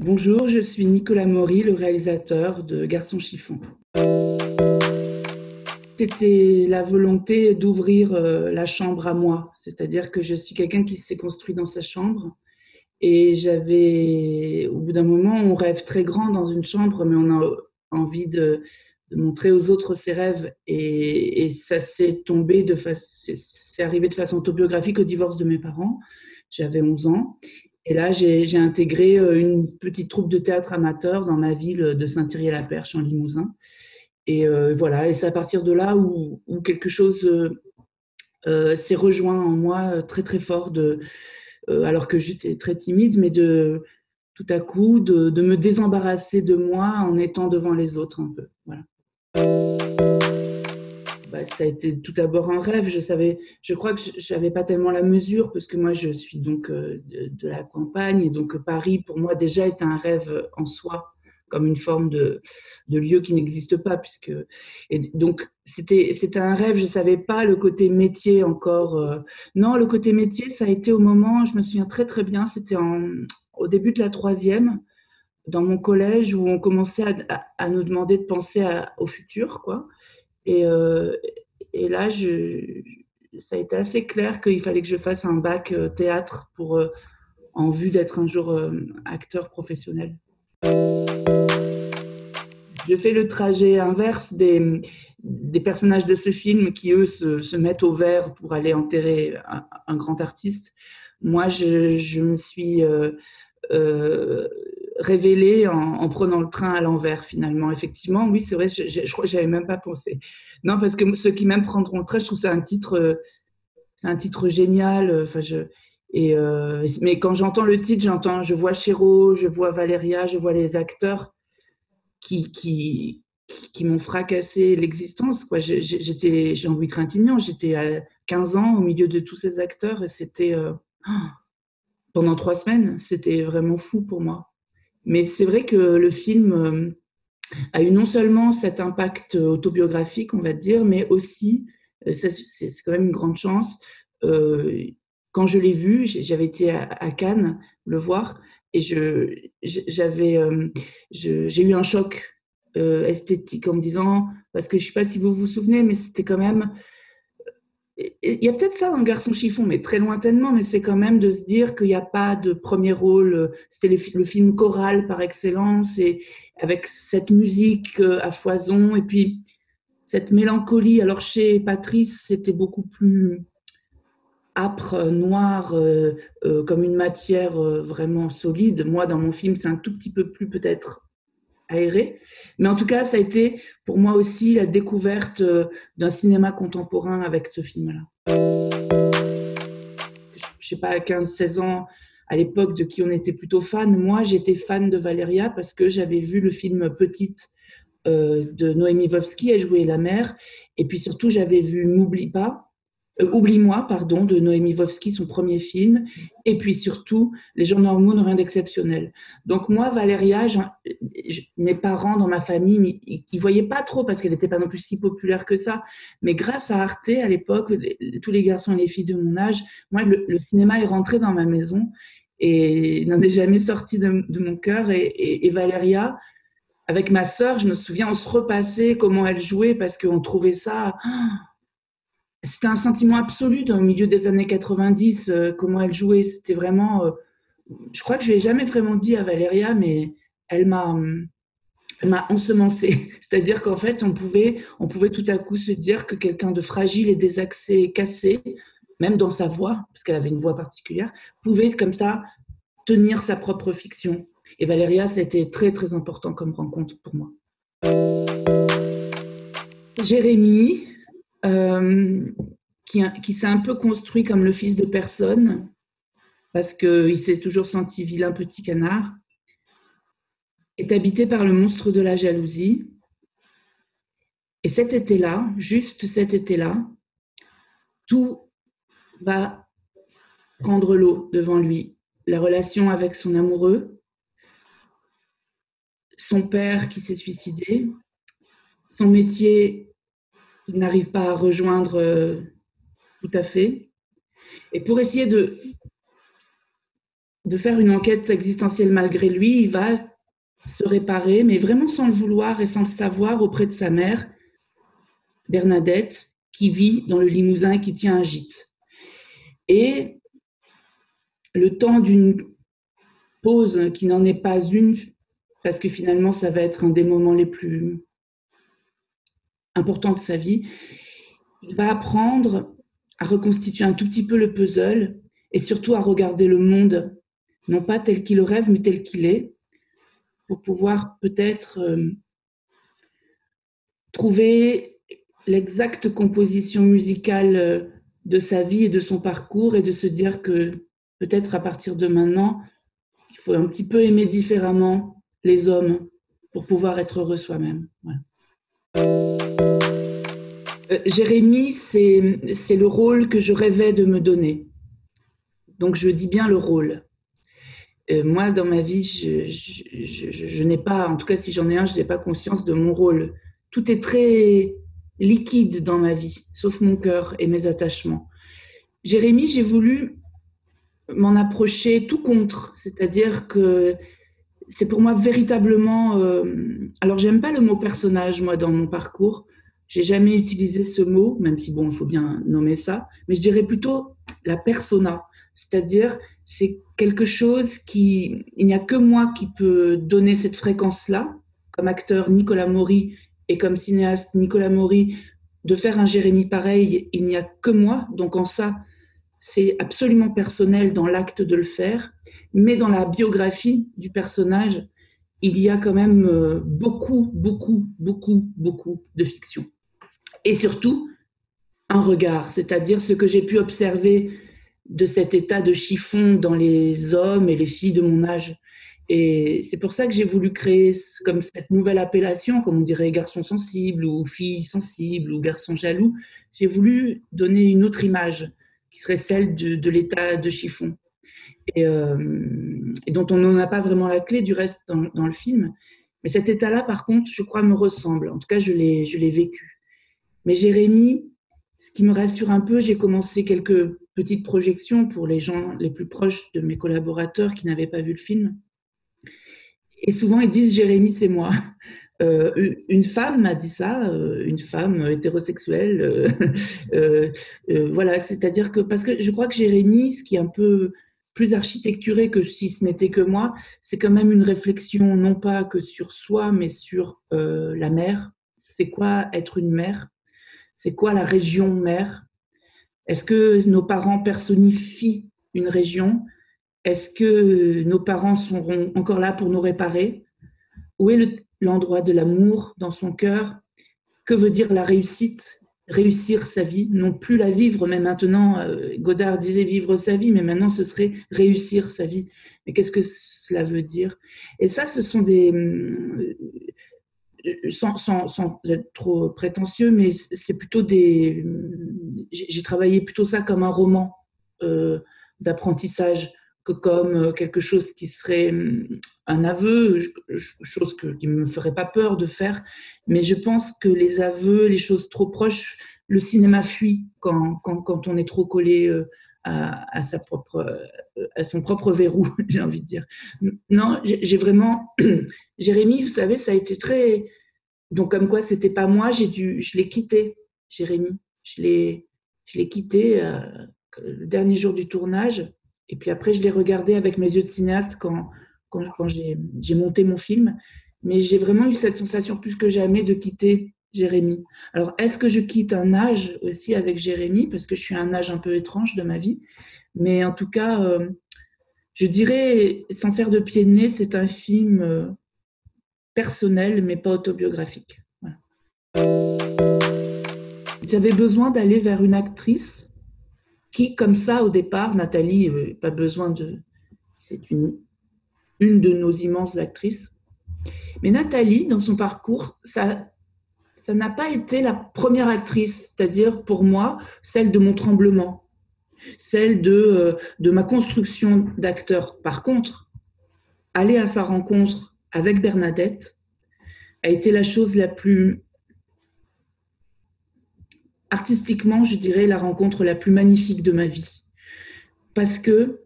Bonjour, je suis Nicolas Maury, le réalisateur de Garçon chiffon. C'était la volonté d'ouvrir la chambre à moi, c'est-à-dire que je suis quelqu'un qui s'est construit dans sa chambre et au bout d'un moment, on rêve très grand dans une chambre, mais on a envie de montrer aux autres ses rêves et ça c'est arrivé de façon autobiographique au divorce de mes parents. J'avais 11 ans. Et là, j'ai intégré une petite troupe de théâtre amateur dans ma ville de Saint-Thierry-la-Perche, en Limousin. Et voilà, et c'est à partir de là où quelque chose s'est rejoint en moi très très fort, alors que j'étais très timide, mais tout à coup de me désembarrasser de moi en étant devant les autres un peu. Voilà. Bah, ça a été tout d'abord un rêve. Je crois que je n'avais pas tellement la mesure parce que moi je suis donc de la campagne et donc Paris pour moi déjà est un rêve en soi, comme une forme de lieu qui n'existe pas et donc c'était un rêve. Je savais pas le côté métier encore. Non, le côté métier ça a été au moment, je me souviens très très bien, au début de la troisième dans mon collège où on commençait à nous demander de penser au futur, quoi. Et, euh, et là, ça a été assez clair qu'il fallait que je fasse un bac théâtre en vue d'être un jour acteur professionnel. Je fais le trajet inverse des personnages de ce film qui, eux, se mettent au vert pour aller enterrer un grand artiste. Moi, je me suis euh, révélée en prenant le train à l'envers, finalement. Effectivement, oui, c'est vrai, je crois que j'avais même pas pensé. Non, parce que ceux qui même prendront le train, je trouve que c'est un titre génial. Mais quand j'entends le titre, je vois Chéreau, je vois Valéria, je vois les acteurs qui, qui, qui m'ont fracassé l'existence, quoi. J'étais Jean-Louis Trintignant, j'étais à 15 ans au milieu de tous ces acteurs et pendant 3 semaines, c'était vraiment fou pour moi. Mais c'est vrai que le film a eu non seulement cet impact autobiographique, on va dire, mais aussi, c'est quand même une grande chance, euh, quand je l'ai vu, j'avais été à Cannes le voir, et j'ai eu un choc esthétique en me disant, parce que je ne sais pas si vous vous souvenez, mais c'était quand même il y a peut-être ça dans Garçon chiffon, mais très lointainement, mais c'est quand même de se dire qu'il n'y a pas de premier rôle. C'était le film choral par excellence, et avec cette musique à foison, et puis cette mélancolie. Alors chez Patrice, c'était beaucoup plus âpre, noir, comme une matière vraiment solide. Moi, dans mon film, c'est un tout petit peu plus peut-être aéré. Mais en tout cas, ça a été pour moi aussi la découverte d'un cinéma contemporain avec ce film-là. Je sais pas, 15-16 ans, à l'époque de qui on était plutôt fan. Moi, j'étais fan de Valéria parce que j'avais vu le film Petite de Noémie Wovsky, elle jouait la mère. Et puis surtout, j'avais vu Oublie-moi, pardon, de Noémie Wovsky, son premier film. Et puis surtout, Les gens normaux n'ont rien d'exceptionnel. Donc moi, Valéria, mes parents dans ma famille, ils ne voyaient pas trop parce qu'elle n'était pas non plus si populaire que ça. Mais grâce à Arte, à l'époque, tous les garçons et les filles de mon âge, moi, le cinéma est rentré dans ma maison et n'en est jamais sorti de mon cœur. Et Valéria, avec ma sœur, je me souviens, on se repassait comment elle jouait parce qu'on trouvait ça. C'était un sentiment absolu dans le milieu des années 90, comment elle jouait. C'était vraiment. Je crois que je lui ai jamais vraiment dit à Valéria, mais elle m'a, elle m'a ensemencée. C'est-à-dire qu'en fait, on pouvait tout à coup se dire que quelqu'un de fragile et désaxé, cassé, même dans sa voix, parce qu'elle avait une voix particulière, pouvait comme ça tenir sa propre fiction. Et Valéria, c'était très très important comme rencontre pour moi. Jérémy, euh, qui s'est un peu construit comme le fils de personne, parce qu'il s'est toujours senti vilain petit canard, est habité par le monstre de la jalousie. Et cet été-là, juste cet été-là, tout va prendre l'eau devant lui. La relation avec son amoureux, son père qui s'est suicidé, son métier qu'il n'arrive pas à rejoindre tout à fait. Et pour essayer de faire une enquête existentielle malgré lui. Il va se réparer, mais vraiment sans le vouloir et sans le savoir, auprès de sa mère, Bernadette, qui vit dans le Limousin et qui tient un gîte. Et le temps d'une pause qui n'en est pas une, parce que finalement, ça va être un des moments les plus importants de sa vie, il va apprendre à reconstituer un tout petit peu le puzzle et surtout à regarder le monde, non pas tel qu'il le rêve, mais tel qu'il est, pour pouvoir peut-être trouver l'exacte composition musicale de sa vie et de son parcours, et de se dire que peut-être à partir de maintenant, il faut un petit peu aimer différemment les hommes pour pouvoir être heureux soi-même. Voilà. Jérémie, c'est le rôle que je rêvais de me donner. Donc je dis bien le rôle. Moi, dans ma vie, je n'ai pas, en tout cas si j'en ai un, je n'ai pas conscience de mon rôle. Tout est très liquide dans ma vie, sauf mon cœur et mes attachements. Jérémie, j'ai voulu m'en approcher tout contre, c'est-à-dire que c'est pour moi véritablement... alors, j'aime pas le mot personnage, moi, dans mon parcours. J'ai jamais utilisé ce mot, même si, bon, il faut bien nommer ça, mais je dirais plutôt la persona, c'est-à-dire c'est quelque chose qui... Il n'y a que moi qui peut donner cette fréquence-là, comme acteur Nicolas Maury et comme cinéaste Nicolas Maury, de faire un Jérémie pareil, il n'y a que moi, donc en ça, c'est absolument personnel dans l'acte de le faire, mais dans la biographie du personnage, il y a quand même beaucoup de fiction. Et surtout, un regard, c'est-à-dire ce que j'ai pu observer de cet état de chiffon dans les hommes et les filles de mon âge. Et c'est pour ça que j'ai voulu créer comme cette nouvelle appellation, comme on dirait garçon sensible ou fille sensible ou garçon jaloux. J'ai voulu donner une autre image qui serait celle de l'état de chiffon. Et dont on n'en a pas vraiment la clé du reste dans le film. Mais cet état-là, par contre, je crois, me ressemble. En tout cas, je l'ai vécu. Mais Jérémie, ce qui me rassure un peu, j'ai commencé quelques petites projections pour les gens les plus proches de mes collaborateurs qui n'avaient pas vu le film. Et souvent, ils disent « Jérémie, c'est moi ». Une femme m'a dit ça, une femme hétérosexuelle. Voilà, c'est-à-dire que, parce que je crois que Jérémie, ce qui est un peu plus architecturé que si ce n'était que moi, c'est quand même une réflexion non pas que sur soi, mais sur la mère. C'est quoi être une mère? C'est quoi la région mère? Est-ce que nos parents personnifient une région? Est-ce que nos parents seront encore là pour nous réparer? Où est l'endroit de l'amour dans son cœur? Que veut dire la réussite? Réussir sa vie, non plus la vivre, mais maintenant, Godard disait vivre sa vie, mais maintenant ce serait réussir sa vie. Mais qu'est-ce que cela veut dire? Et ça, ce sont des... sans être trop prétentieux, mais c'est plutôt des... J'ai travaillé plutôt ça comme un roman d'apprentissage, que comme quelque chose qui serait un aveu, chose qui ne me ferait pas peur de faire. Mais je pense que les aveux, les choses trop proches, le cinéma fuit quand on est trop collé à son propre verrou, j'ai envie de dire. Non, j'ai vraiment... Jérémie, vous savez, ça a été très... Donc, comme quoi, c'était pas moi, je l'ai quitté, Jérémie. Je l'ai quitté le dernier jour du tournage. Et puis après, je l'ai regardé avec mes yeux de cinéaste quand j'ai monté mon film. Mais j'ai vraiment eu cette sensation plus que jamais de quitter Jérémie. Alors, est-ce que je quitte un âge aussi avec Jérémie? Parce que je suis à un âge un peu étrange de ma vie. Mais en tout cas, je dirais, sans faire de pied de nez, c'est un film personnel, mais pas autobiographique. Voilà. J'avais besoin d'aller vers une actrice qui, comme ça, au départ, Nathalie, pas besoin de... C'est une de nos immenses actrices. Mais Nathalie, dans son parcours, ça n'a pas été la première actrice, c'est-à-dire pour moi, celle de mon tremblement, celle de ma construction d'acteur. Par contre, aller à sa rencontre avec Bernadette a été la chose la plus... Artistiquement, je dirais, la rencontre la plus magnifique de ma vie. Parce que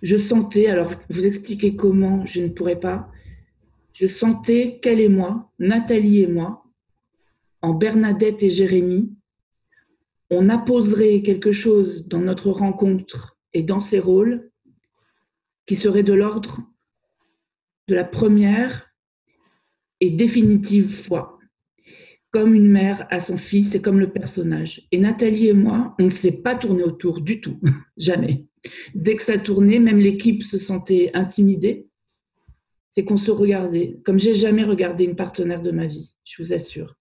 Je sentais, alors vous expliquer comment, je ne pourrais pas, je sentais qu'elle et moi, Nathalie et moi, en Bernadette et Jérémie, on apposerait quelque chose dans notre rencontre et dans ces rôles qui serait de l'ordre de la première et définitive fois, comme une mère à son fils et comme le personnage. Et Nathalie et moi, on ne s'est pas tourné autour du tout, jamais. Dès que ça tournait, même l'équipe se sentait intimidée, c'est qu'on se regardait, comme j'ai jamais regardé une partenaire de ma vie, je vous assure.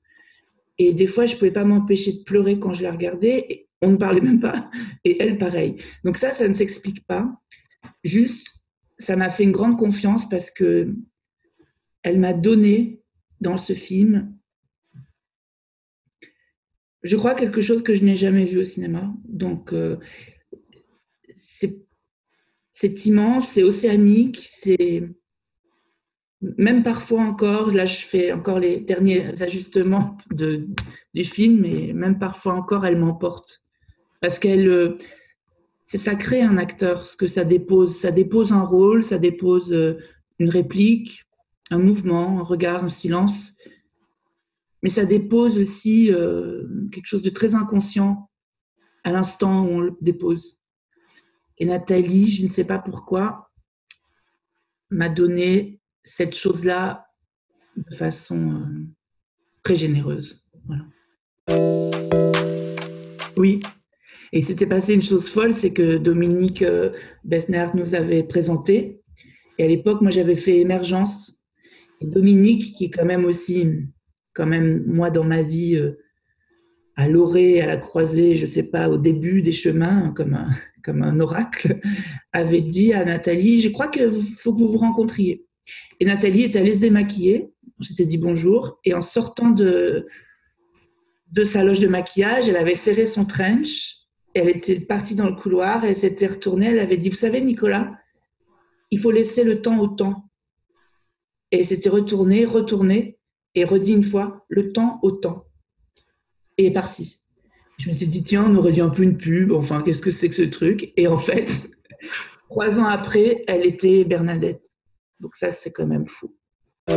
Et des fois, je ne pouvais pas m'empêcher de pleurer quand je la regardais, et on ne parlait même pas, et elle, pareil. Donc ça ne s'explique pas. Juste, ça m'a fait une grande confiance parce que elle m'a donné, dans ce film, je crois quelque chose que je n'ai jamais vu au cinéma. Donc, c'est immense, c'est océanique, c'est... Même parfois encore, là je fais encore les derniers ajustements du film, et même parfois encore, elle m'emporte. Parce qu'elle... c'est sacré un acteur, ce que ça dépose. Ça dépose un rôle, ça dépose une réplique, un mouvement, un regard, un silence. Mais ça dépose aussi quelque chose de très inconscient à l'instant où on le dépose. Et Nathalie, je ne sais pas pourquoi, m'a donné cette chose-là de façon très généreuse. Voilà. Oui. Et s'était passé une chose folle, c'est que Dominique Besner nous avait présenté. Et à l'époque, moi, j'avais fait Émergence. Et Dominique, qui est quand même aussi, quand même, moi, dans ma vie, à l'orée, à la croisée, je ne sais pas, au début des chemins, comme un oracle, avait dit à Nathalie, je crois qu'il faut que vous vous rencontriez. Et Nathalie est allée se démaquiller, on s'était dit bonjour, et en sortant de sa loge de maquillage, elle avait serré son trench, elle était partie dans le couloir, elle s'était retournée, elle avait dit, vous savez Nicolas, il faut laisser le temps au temps. Et elle s'était retournée, et redit une fois, le temps au temps. Et est partie. Je m'étais dit, tiens, on aurait dit un peu une pub, enfin, qu'est-ce que c'est que ce truc? Et en fait, 3 ans après, elle était Bernadette. Donc ça, c'est quand même fou. Je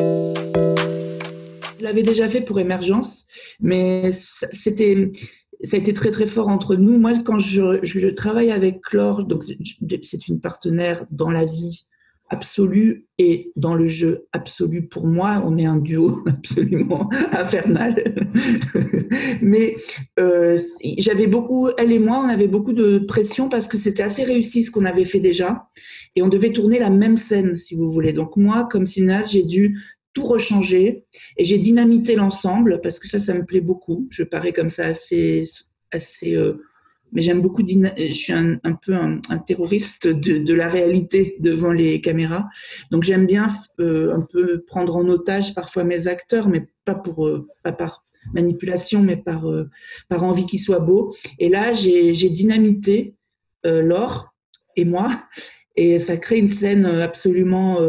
l'avais déjà fait pour Émergence, mais ça a été très très fort entre nous. Moi, quand je travaille avec Laure, donc c'est une partenaire dans la vie absolue et dans le jeu absolu. Pour moi, on est un duo absolument infernal. Mais j'avais beaucoup, elle et moi, on avait beaucoup de pression parce que c'était assez réussi ce qu'on avait fait déjà, et on devait tourner la même scène, si vous voulez. Donc moi, comme cinéaste, j'ai dû tout rechanger et j'ai dynamité l'ensemble parce que ça me plaît beaucoup. Je parais comme ça assez mais j'aime beaucoup, je suis un peu un terroriste de la réalité devant les caméras. Donc j'aime bien un peu prendre en otage parfois mes acteurs, mais pas par manipulation, mais par envie qu'ils soient beaux. Et là, j'ai dynamité Laure et moi, et ça crée une scène absolument...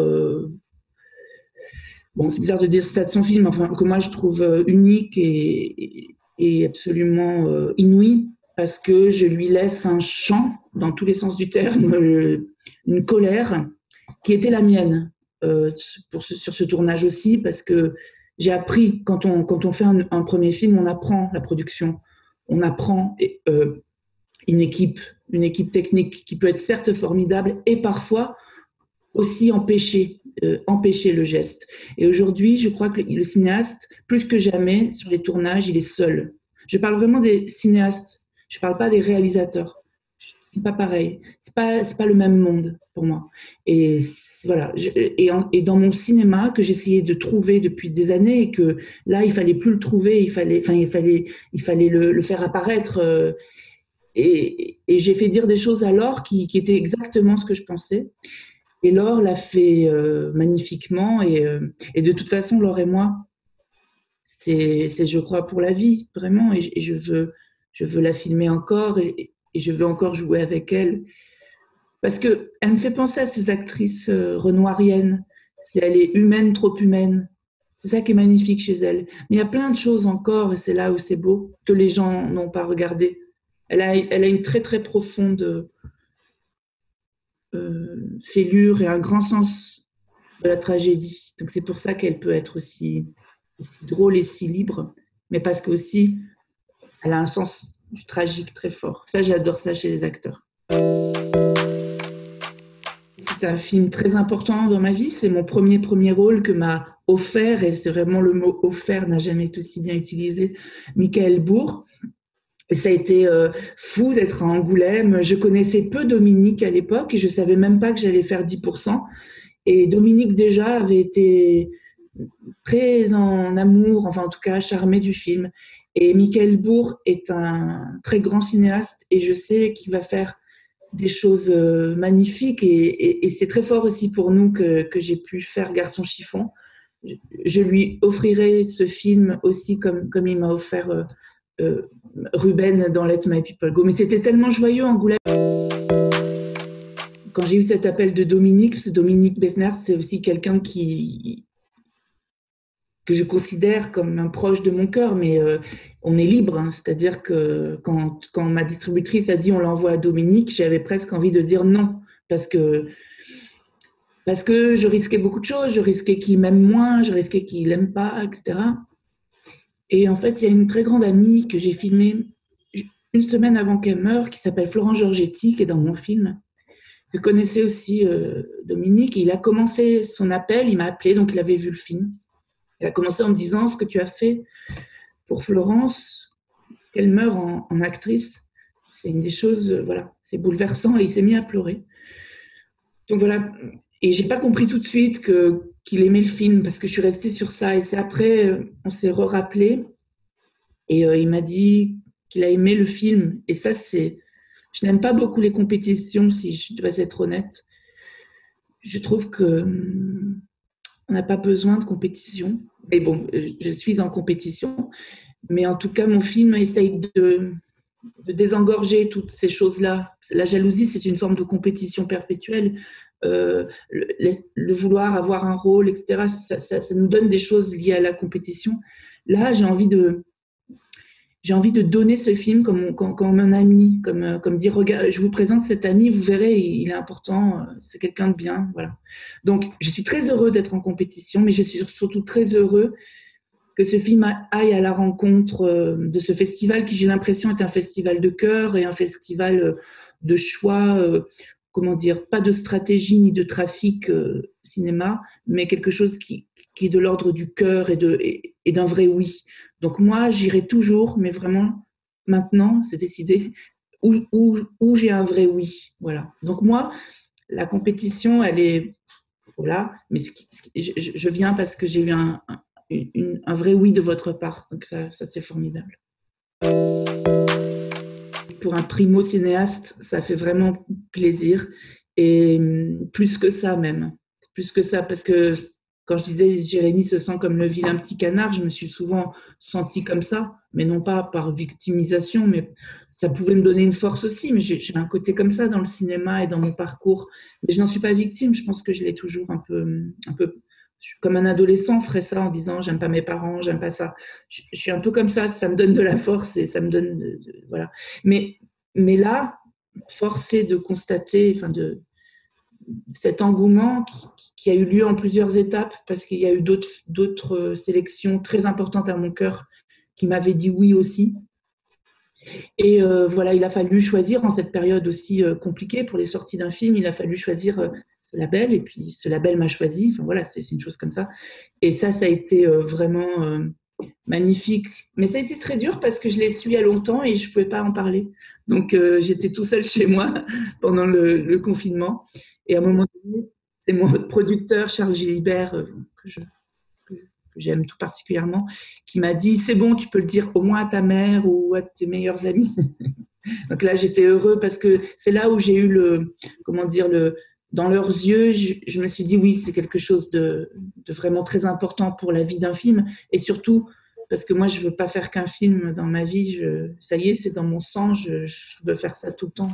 bon, c'est bizarre de dire ça de son film, enfin, que moi je trouve unique et absolument inouïe, parce que je lui laisse un champ, dans tous les sens du terme, une colère qui était la mienne sur ce tournage aussi, parce que j'ai appris, quand on fait un premier film, on apprend la production, on apprend une équipe technique qui peut être certes formidable et parfois aussi empêcher le geste. Et aujourd'hui, je crois que le cinéaste, plus que jamais, sur les tournages, il est seul. Je parle vraiment des cinéastes. Je parle pas des réalisateurs. C'est pas pareil. C'est pas le même monde pour moi. Et voilà. Et dans mon cinéma que j'essayais de trouver depuis des années, et que là, il fallait plus le trouver, il fallait le faire apparaître. Et j'ai fait dire des choses à Laure qui étaient exactement ce que je pensais. Et Laure l'a fait magnifiquement. Et de toute façon, Laure et moi, c'est je crois, pour la vie, vraiment. Et je veux la filmer encore et je veux encore jouer avec elle. Parce qu'elle me fait penser à ces actrices renoiriennes. Elle est humaine, trop humaine. C'est ça qui est magnifique chez elle. Mais il y a plein de choses encore, et c'est là où c'est beau, que les gens n'ont pas regardé. Elle a une très, très profonde fêlure et un grand sens de la tragédie. Donc c'est pour ça qu'elle peut être aussi drôle et si libre, mais parce qu'aussi, elle a un sens du tragique très fort. Ça, j'adore ça chez les acteurs. C'est un film très important dans ma vie. C'est mon premier rôle que m'a offert, et c'est vraiment le mot offert n'a jamais été aussi bien utilisé, Michael Bourg. Et ça a été fou d'être à Angoulême. Je connaissais peu Dominique à l'époque et je savais même pas que j'allais faire 10%. Et Dominique déjà avait été très en amour, enfin en tout cas charmé du film. Et Michael Bourg est un très grand cinéaste et je sais qu'il va faire des choses magnifiques et c'est très fort aussi pour nous que j'ai pu faire Garçon chiffon. Je lui offrirai ce film aussi comme il m'a offert Ruben dans Let My People Go. Mais c'était tellement joyeux Angoulême. Quand j'ai eu cet appel de Dominique Besnard, c'est aussi quelqu'un que je considère comme un proche de mon cœur, mais on est libre. Hein. C'est-à-dire que quand ma distributrice a dit on l'envoie à Dominique, j'avais presque envie de dire non, parce que je risquais beaucoup de choses, je risquais qu'il m'aime moins, je risquais qu'il l'aime pas, etc. Et en fait, il y a une très grande amie que j'ai filmée une semaine avant qu'elle meure, qui s'appelle Florent Giorgetti, qui est dans mon film, que connaissait aussi Dominique. Et il a commencé son appel, il m'a appelé, donc il avait vu le film. Il a commencé en me disant ce que tu as fait pour Florence, qu'elle meure en actrice. C'est une des choses, voilà, c'est bouleversant. Et il s'est mis à pleurer. Donc voilà. Et j'ai pas compris tout de suite qu'il aimait le film parce que je suis restée sur ça. Et c'est après, on s'est rappelé et il m'a dit qu'il a aimé le film. Et ça, je n'aime pas beaucoup les compétitions, si je dois être honnête. Je trouve que on n'a pas besoin de compétition. Mais bon, je suis en compétition. Mais en tout cas, mon film essaye de désengorger toutes ces choses-là. La jalousie, c'est une forme de compétition perpétuelle. Le vouloir avoir un rôle, etc., ça nous donne des choses liées à la compétition. Là, j'ai envie de donner ce film comme un ami, comme dire, regarde, je vous présente cet ami, vous verrez, il est important, c'est quelqu'un de bien, voilà. Donc, je suis très heureux d'être en compétition, mais je suis surtout très heureux que ce film aille à la rencontre de ce festival qui, j'ai l'impression, est un festival de cœur et un festival de choix, comment dire, pas de stratégie ni de trafic cinéma, mais quelque chose qui est de l'ordre du cœur et d'un vrai oui. Donc moi, j'irai toujours, mais vraiment, maintenant, c'est décidé, où j'ai un vrai oui. Voilà. Donc moi, la compétition, elle est... Voilà, mais je viens parce que j'ai eu un vrai oui de votre part. Donc ça c'est formidable. Pour un primo-cinéaste, ça fait vraiment plaisir. Et plus que ça même. Plus que ça, parce que quand je disais Jérémy se sent comme le vilain petit canard, je me suis souvent sentie comme ça, mais non pas par victimisation, mais ça pouvait me donner une force aussi. Mais j'ai un côté comme ça dans le cinéma et dans mon parcours. Mais je n'en suis pas victime, je pense que je l'ai toujours un peu comme un adolescent ferait ça en disant j'aime pas mes parents, j'aime pas ça. Je suis un peu comme ça me donne de la force et ça me donne voilà. Mais là, forcé de constater, enfin cet engouement qui a eu lieu en plusieurs étapes parce qu'il y a eu d'autres sélections très importantes à mon cœur qui m'avaient dit oui aussi. Et voilà, il a fallu choisir en cette période aussi compliquée pour les sorties d'un film, il a fallu choisir ce label et puis ce label m'a choisi. Enfin voilà, c'est une chose comme ça. Et ça a été vraiment magnifique. Mais ça a été très dur parce que je l'ai su il y a longtemps et je ne pouvais pas en parler. Donc j'étais tout seul chez moi pendant le confinement. Et à un moment donné, c'est mon producteur, Charles Gilibert, que j'aime tout particulièrement, qui m'a dit « c'est bon, tu peux le dire au moins à ta mère ou à tes meilleurs amis ». Donc là, j'étais heureux parce que c'est là où j'ai eu dans leurs yeux, je me suis dit oui, c'est quelque chose de vraiment très important pour la vie d'un film et surtout parce que moi, je ne veux pas faire qu'un film dans ma vie, ça y est, c'est dans mon sang, je veux faire ça tout le temps.